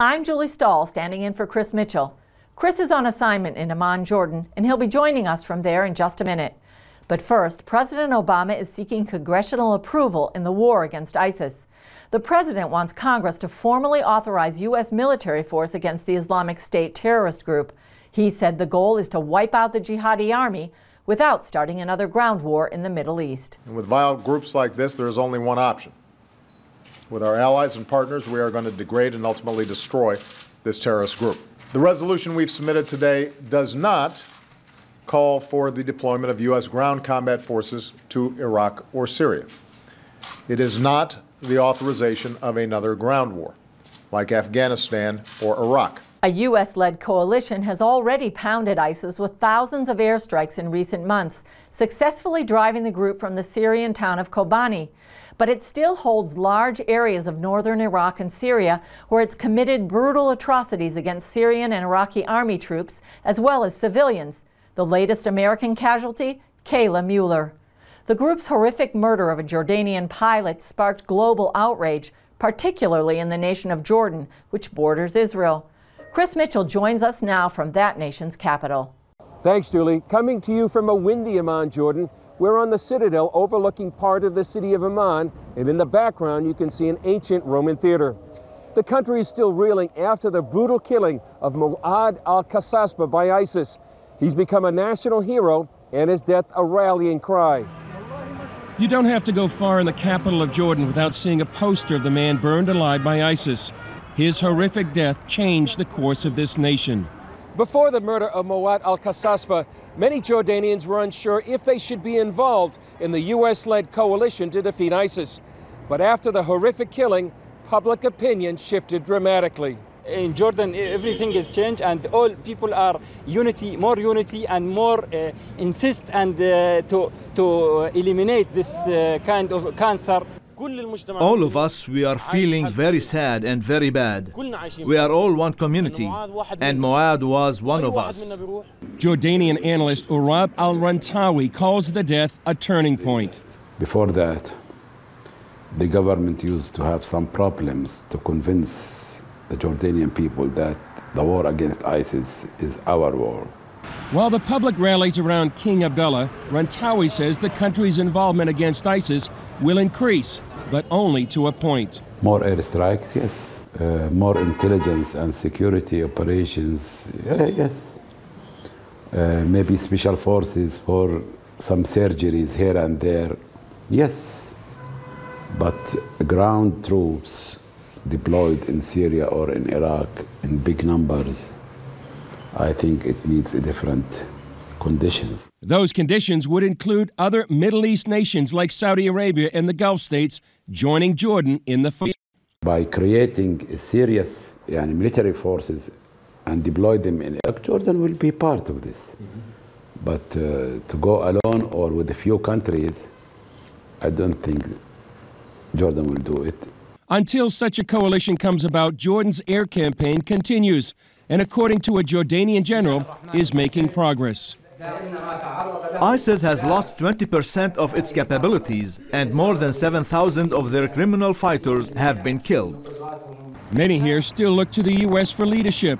I'm Julie Stahl, standing in for Chris Mitchell. Chris is on assignment in Amman, Jordan, and he'll be joining us from there in just a minute. But first, President Obama is seeking congressional approval in the war against ISIS. The president wants Congress to formally authorize U.S. military force against the Islamic State terrorist group. He said the goal is to wipe out the jihadi army without starting another ground war in the Middle East. And with violent groups like this, there is only one option. With our allies and partners, we are going to degrade and ultimately destroy this terrorist group. The resolution we've submitted today does not call for the deployment of U.S. ground combat forces to Iraq or Syria. It is not the authorization of another ground war, like Afghanistan or Iraq. A U.S.-led coalition has already pounded ISIS with thousands of airstrikes in recent months, successfully driving the group from the Syrian town of Kobani. But it still holds large areas of northern Iraq and Syria, where it's committed brutal atrocities against Syrian and Iraqi army troops, as well as civilians. The latest American casualty, Kayla Muller. The group's horrific murder of a Jordanian pilot sparked global outrage, particularly in the nation of Jordan, which borders Israel. Chris Mitchell joins us now from that nation's capital. Thanks, Julie. Coming to you from a windy Amman, Jordan. We're on the citadel overlooking part of the city of Amman, and in the background you can see an ancient Roman theater. The country is still reeling after the brutal killing of Mu'adh al-Qasasbeh by ISIS. He's become a national hero, and his death a rallying cry. You don't have to go far in the capital of Jordan without seeing a poster of the man burned alive by ISIS. His horrific death changed the course of this nation. Before the murder of Mu'adh al-Qasasbeh, many Jordanians were unsure if they should be involved in the U.S.-led coalition to defeat ISIS. But after the horrific killing, public opinion shifted dramatically. In Jordan, everything has changed, and all people are more unity, and more insist and to eliminate this kind of cancer. All of us, we are feeling very sad and very bad. We are all one community, and Mu'adh was one of us. Jordanian analyst Urab al-Rantawi calls the death a turning point. Before that, the government used to have some problems to convince the Jordanian people that the war against ISIS is our war. While the public rallies around King Abdullah, Rantawi says the country's involvement against ISIS will increase, but only to a point. More airstrikes, yes. More intelligence and security operations, yes. Maybe special forces for some surgeries here and there, yes. But ground troops deployed in Syria or in Iraq in big numbers, I think it needs a different conditions. Those conditions would include other Middle East nations like Saudi Arabia and the Gulf states joining Jordan in the fight. By creating a serious military forces and deploy them in Iraq, Jordan will be part of this. But to go alone or with a few countries, I don't think Jordan will do it. Until such a coalition comes about, Jordan's air campaign continues, and according to a Jordanian general, is making progress. ISIS has lost 20% of its capabilities, and more than 7,000 of their criminal fighters have been killed. Many here still look to the U.S. for leadership.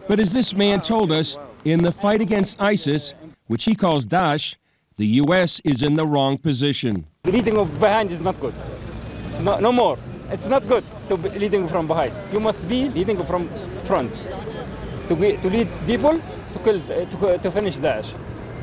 But as this man told us, in the fight against ISIS, which he calls Daesh, the U.S. is in the wrong position. The leading from behind is not good. It's no more. It's not good to be leading from behind. You must be leading from front. To lead people to finish Daesh.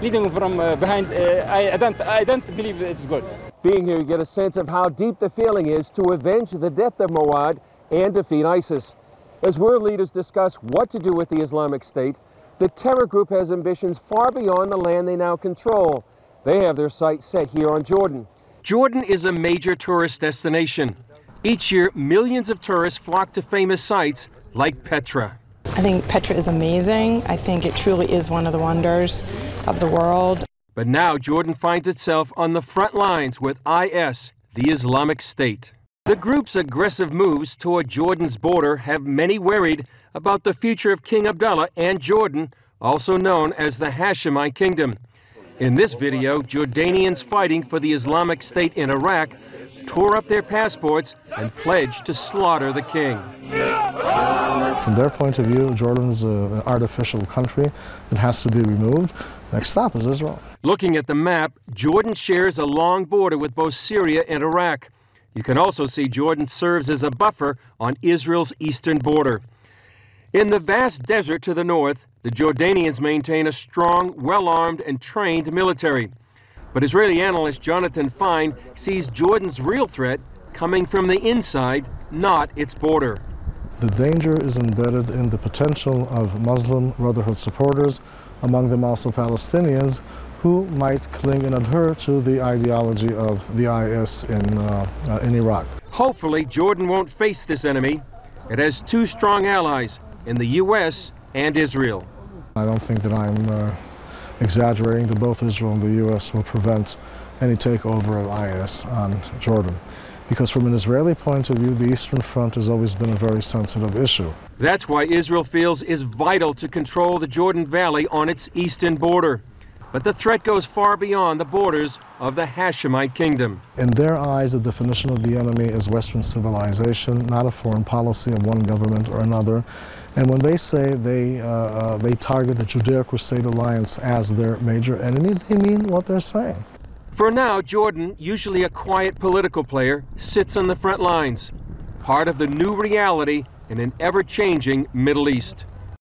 Leading from behind, I don't believe it's good. Being here, you get a sense of how deep the feeling is to avenge the death of Mu'adh and defeat ISIS. As world leaders discuss what to do with the Islamic State, the terror group has ambitions far beyond the land they now control. They have their sights set here on Jordan. Jordan is a major tourist destination. Each year, millions of tourists flock to famous sites like Petra. I think Petra is amazing. I think it truly is one of the wonders of the world. But now Jordan finds itself on the front lines with IS, the Islamic State. The group's aggressive moves toward Jordan's border have many worried about the future of King Abdullah and Jordan, also known as the Hashemite Kingdom. In this video, Jordanians fighting for the Islamic State in Iraq tore up their passports and pledged to slaughter the king. From their point of view, Jordan's an artificial country that has to be removed. Next stop is Israel. Looking at the map, Jordan shares a long border with both Syria and Iraq. You can also see Jordan serves as a buffer on Israel's eastern border. In the vast desert to the north, the Jordanians maintain a strong, well-armed and trained military. But Israeli analyst Jonathan Fine sees Jordan's real threat coming from the inside, not its border. The danger is embedded in the potential of Muslim Brotherhood supporters, among them also Palestinians, who might cling and adhere to the ideology of the IS in Iraq. Hopefully, Jordan won't face this enemy. It has two strong allies in the U.S. and Israel. I don't think that I'm exaggerating that both Israel and the U.S. will prevent any takeover of IS on Jordan. Because from an Israeli point of view, the Eastern Front has always been a very sensitive issue. That's why Israel feels it's vital to control the Jordan Valley on its eastern border. But the threat goes far beyond the borders of the Hashemite kingdom. In their eyes, the definition of the enemy is Western civilization, not a foreign policy of one government or another. And when they say they target the Judeo-Crusade alliance as their major enemy, they mean what they're saying. For now, Jordan, usually a quiet political player, sits on the front lines, part of the new reality in an ever-changing Middle East.